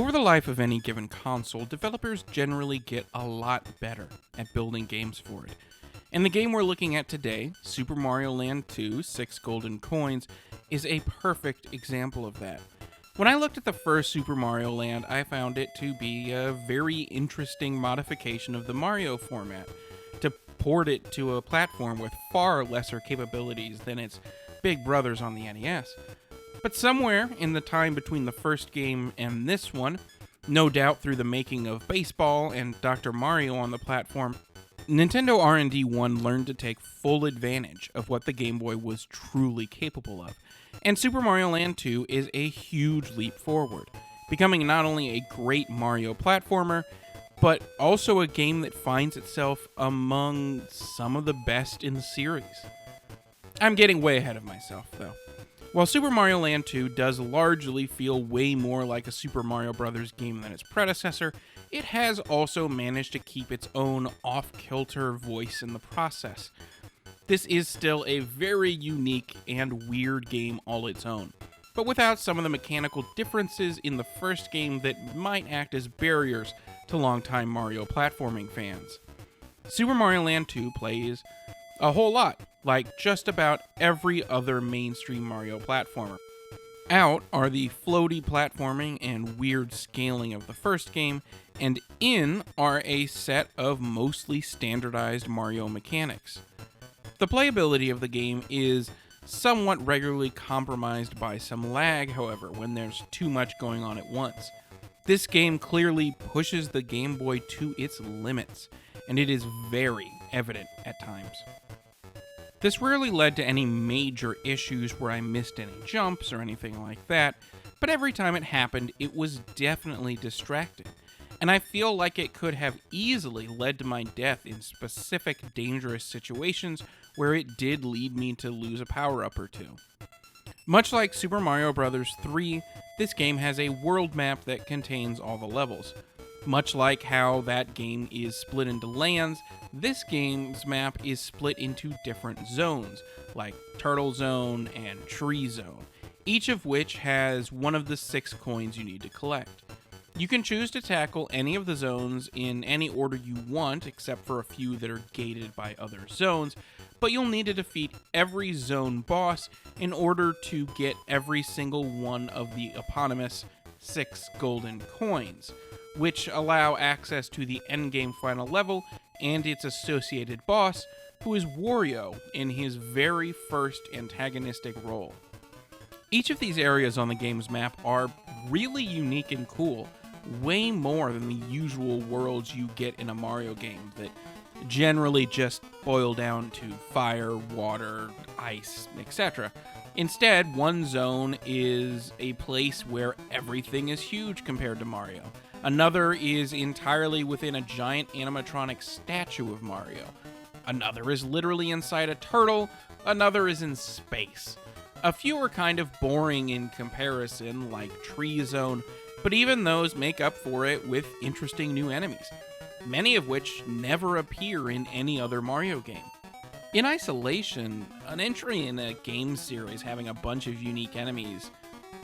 Over the life of any given console, developers generally get a lot better at building games for it. And the game we're looking at today, Super Mario Land 2: Six Golden Coins, is a perfect example of that. When I looked at the first Super Mario Land, I found it to be a very interesting modification of the Mario format, to port it to a platform with far lesser capabilities than its big brothers on the NES. But somewhere in the time between the first game and this one, no doubt through the making of Baseball and Dr. Mario on the platform, Nintendo R&D 1 learned to take full advantage of what the Game Boy was truly capable of. And Super Mario Land 2 is a huge leap forward, becoming not only a great Mario platformer, but also a game that finds itself among some of the best in the series. I'm getting way ahead of myself, though. While Super Mario Land 2 does largely feel way more like a Super Mario Bros. Game than its predecessor, it has also managed to keep its own off-kilter voice in the process. This is still a very unique and weird game all its own, but without some of the mechanical differences in the first game that might act as barriers to longtime Mario platforming fans. Super Mario Land 2 plays a whole lot like just about every other mainstream Mario platformer. Out are the floaty platforming and weird scaling of the first game, and in are a set of mostly standardized Mario mechanics. The playability of the game is somewhat regularly compromised by some lag, however, when there's too much going on at once. This game clearly pushes the Game Boy to its limits, and it is very evident at times. This rarely led to any major issues where I missed any jumps or anything like that, but every time it happened, it was definitely distracting, and I feel like it could have easily led to my death in specific dangerous situations where it did lead me to lose a power-up or two. Much like Super Mario Bros. 3, this game has a world map that contains all the levels. Much like how that game is split into lands, this game's map is split into different zones, like Turtle Zone and Tree Zone, each of which has one of the 6 coins you need to collect. You can choose to tackle any of the zones in any order you want, except for a few that are gated by other zones, but you'll need to defeat every zone boss in order to get every single one of the eponymous 6 golden coins, which allow access to the endgame final level and its associated boss, who is Wario in his very first antagonistic role. Each of these areas on the game's map are really unique and cool, way more than the usual worlds you get in a Mario game that generally just boil down to fire, water, ice, etc. Instead, one zone is a place where everything is huge compared to Mario. Another is entirely within a giant animatronic statue of Mario. Another is literally inside a turtle. Another is in space. A few are kind of boring in comparison, like Tree Zone, but even those make up for it with interesting new enemies, many of which never appear in any other Mario game. In isolation, an entry in a game series having a bunch of unique enemies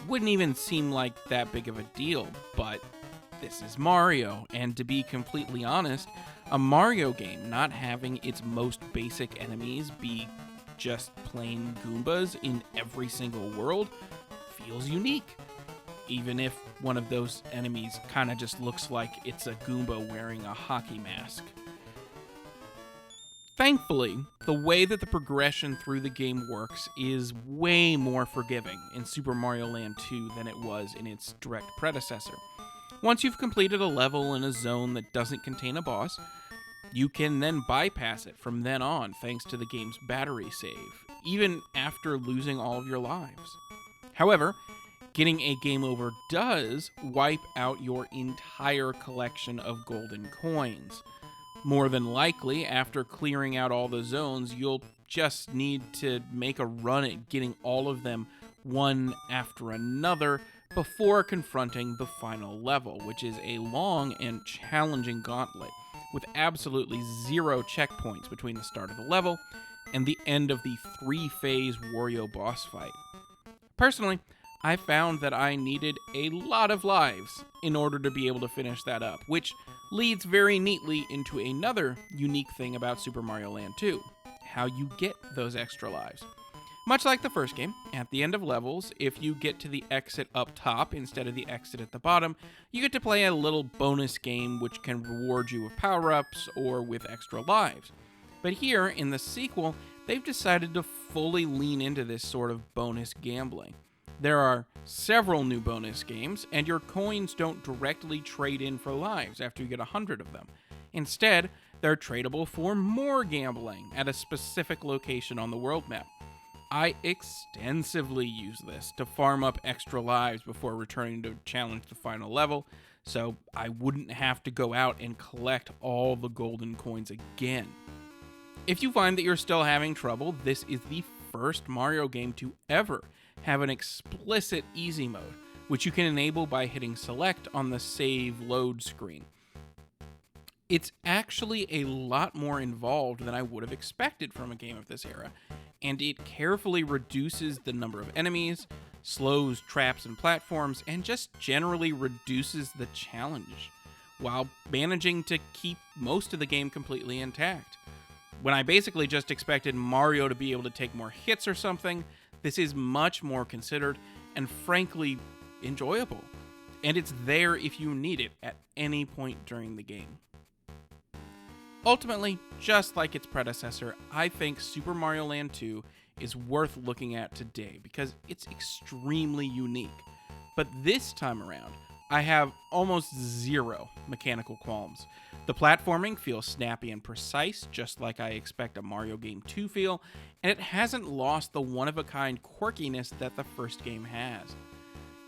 wouldn't even seem like that big of a deal, but this is Mario, and to be completely honest, a Mario game not having its most basic enemies be just plain Goombas in every single world feels unique, even if one of those enemies kind of just looks like it's a Goomba wearing a hockey mask. Thankfully, the way that the progression through the game works is way more forgiving in Super Mario Land 2 than it was in its direct predecessor. Once you've completed a level in a zone that doesn't contain a boss, you can then bypass it from then on thanks to the game's battery save, even after losing all of your lives. However, getting a game over does wipe out your entire collection of golden coins. More than likely, after clearing out all the zones, you'll just need to make a run at getting all of them one after another before confronting the final level, which is a long and challenging gauntlet with absolutely 0 checkpoints between the start of the level and the end of the 3-phase Wario boss fight. Personally, I found that I needed a lot of lives in order to be able to finish that up, which leads very neatly into another unique thing about Super Mario Land 2, how you get those extra lives. Much like the first game, at the end of levels, if you get to the exit up top instead of the exit at the bottom, you get to play a little bonus game which can reward you with power-ups or with extra lives. But here, in the sequel, they've decided to fully lean into this sort of bonus gambling. There are several new bonus games, and your coins don't directly trade in for lives after you get 100 of them. Instead, they're tradable for more gambling at a specific location on the world map. I extensively use this to farm up extra lives before returning to challenge the final level, so I wouldn't have to go out and collect all the golden coins again. If you find that you're still having trouble, this is the first Mario game to ever have an explicit easy mode, which you can enable by hitting select on the save load screen. It's actually a lot more involved than I would have expected from a game of this era, and it carefully reduces the number of enemies, slows traps and platforms, and just generally reduces the challenge, while managing to keep most of the game completely intact. When I basically just expected Mario to be able to take more hits or something, this is much more considered and frankly enjoyable. And it's there if you need it at any point during the game. Ultimately, just like its predecessor, I think Super Mario Land 2 is worth looking at today because it's extremely unique. But this time around, I have almost zero mechanical qualms. The platforming feels snappy and precise, just like I expect a Mario game to feel, and it hasn't lost the one-of-a-kind quirkiness that the first game has.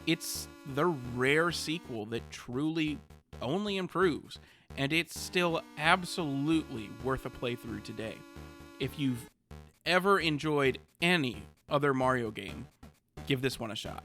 It's the rare sequel that truly only improves, and it's still absolutely worth a playthrough today. If you've ever enjoyed any other Mario game, give this one a shot.